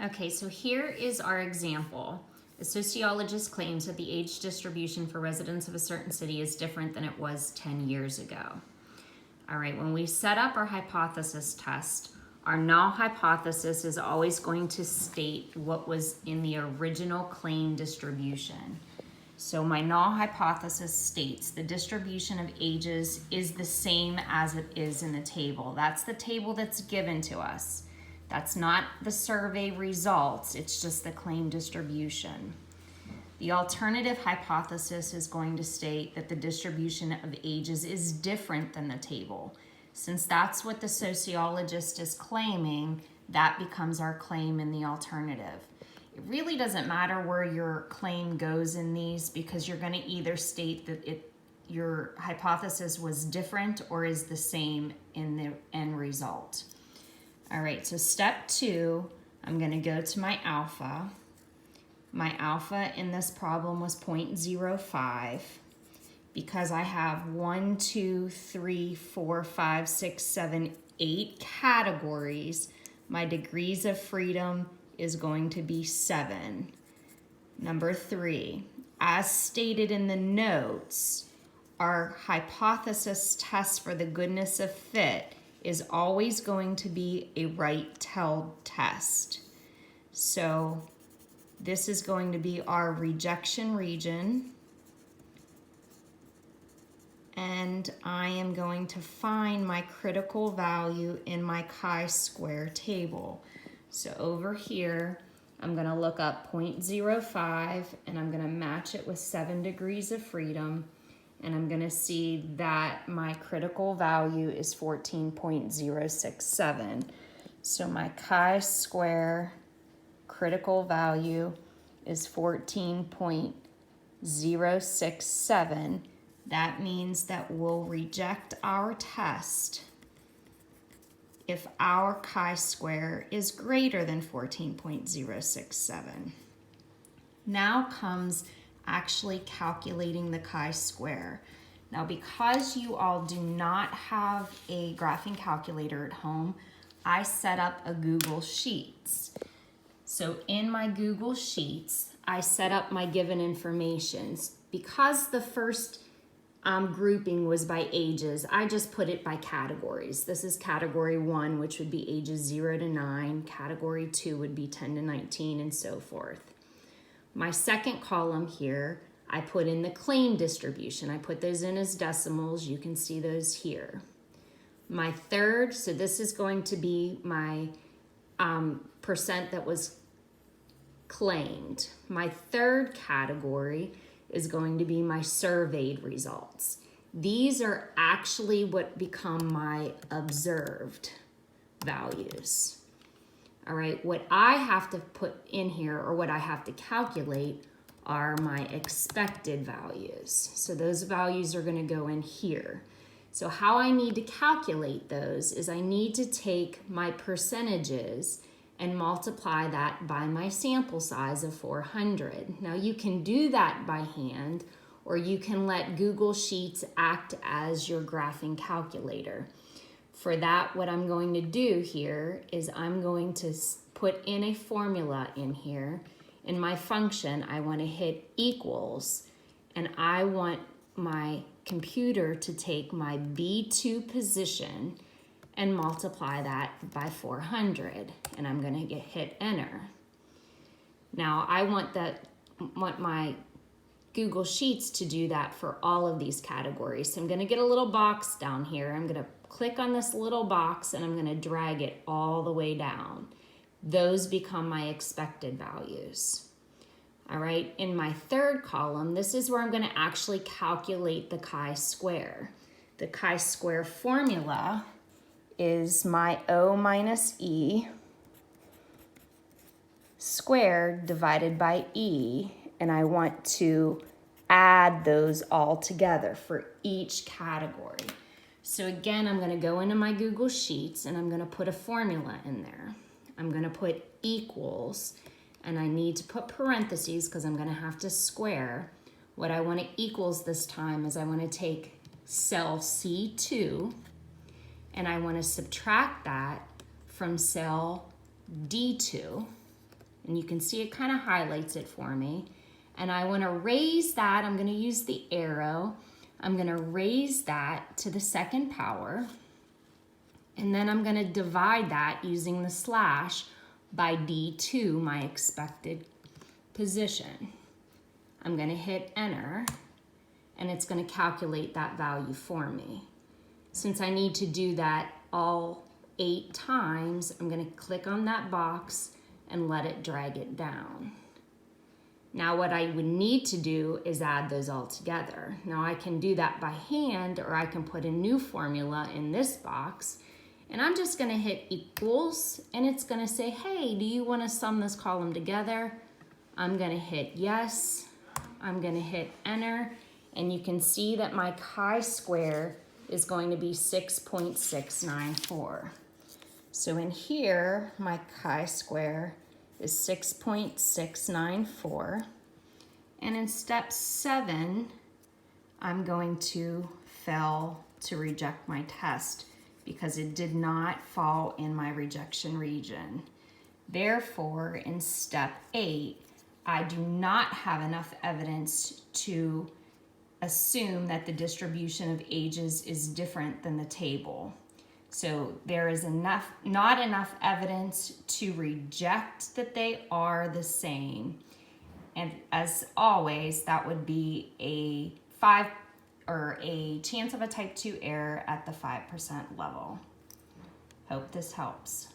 Okay, so here is our example. A sociologist claims that the age distribution for residents of a certain city is different than it was 10 years ago. All right, when we set up our hypothesis test, our null hypothesis is always going to state what was in the original claim distribution. So my null hypothesis states the distribution of ages is the same as it is in the table. That's the table that's given to us. That's not the survey results, it's just the claim distribution. The alternative hypothesis is going to state that the distribution of ages is different than the table. Since that's what the sociologist is claiming, that becomes our claim in the alternative. It really doesn't matter where your claim goes in these because you're going to either state that your hypothesis was different or is the same in the end result. All right, so step 2, I'm going to go to my alpha. My alpha in this problem was 0.05. Because I have 1, 2, 3, 4, 5, 6, 7, 8 categories, my degrees of freedom is going to be 7. Number 3, as stated in the notes, our hypothesis test for the goodness of fit is always going to be a right-tailed test. So this is going to be our rejection region. And I am going to find my critical value in my chi-square table. So over here, I'm going to look up 0.05 and I'm going to match it with 7 degrees of freedom. And I'm going to see that my critical value is 14.067. So my chi-square critical value is 14.067. That means that we'll reject our test if our chi-square is greater than 14.067. Now comes actually calculating the chi-square. Now, because you all do not have a graphing calculator at home, I set up a Google Sheets. So in my Google Sheets, I set up my given information. Because the first grouping was by ages, I just put it by categories. This is category 1, which would be ages 0 to 9. Category 2 would be 10 to 19, and so forth. My second column here, I put in the claim distribution. I put those in as decimals. You can see those here. My third, so this is going to be my percent that was claimed. My third category is going to be my surveyed results. These are actually what become my observed values. All right, what I have to put in here, or what I have to calculate, are my expected values. So those values are going to go in here. So how I need to calculate those is I need to take my percentages and multiply that by my sample size of 400. Now you can do that by hand, or you can let Google Sheets act as your graphing calculator. For that, what I'm going to do here is I'm going to put in a formula in here. In my function, I want to hit equals, and I want my computer to take my B2 position and multiply that by 400, and I'm going to hit enter. Now I want my Google Sheets to do that for all of these categories. So I'm going to get a little box down here. I'm going to click on this little box and I'm going to drag it all the way down. Those become my expected values. All right, in my third column, this is where I'm going to actually calculate the chi-square. The chi-square formula is my O minus E squared divided by E, and I want to add those all together for each category. So again, I'm going to go into my Google Sheets and I'm going to put a formula in there. I'm going to put equals, and I need to put parentheses because I'm going to have to square. What I want to equals this time is I want to take cell C2 and I want to subtract that from cell D2. And you can see it kind of highlights it for me. And I want to raise that. I'm going to use the arrow. I'm going to raise that to the second power. And then I'm going to divide that using the slash by D2, my expected position. I'm going to hit enter, and it's going to calculate that value for me. Since I need to do that all 8 times, I'm going to click on that box and let it drag it down. Now what I would need to do is add those all together. Now I can do that by hand, or I can put a new formula in this box, and I'm just going to hit equals, and it's going to say, hey, do you want to sum this column together? I'm going to hit yes. I'm going to hit enter, and you can see that my chi-square is going to be 6.694. So in here, my chi-square is 6.694. And in step 7, I'm going to fail to reject my test because it did not fall in my rejection region. Therefore, in step 8, I do not have enough evidence to assume that the distribution of ages is different than the table. So there is not enough evidence to reject that they are the same. And as always, that would be a chance of a type 2 error at the 5% level. Hope this helps.